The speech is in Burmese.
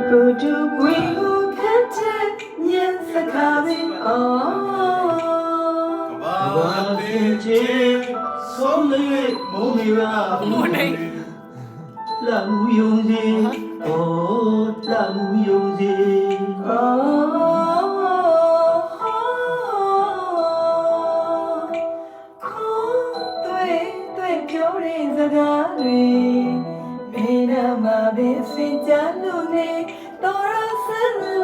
Pro to we who can't yes a coming on. ဘာတင်ချေဆုံးလေးမုံမီရာလာမှုယုံစီအိုးလာမှုယုံစီ ပြောတဲ့စကားတွေဘယ်နာမှာပဲစင်ကြလို့နေတော်ရဆန်း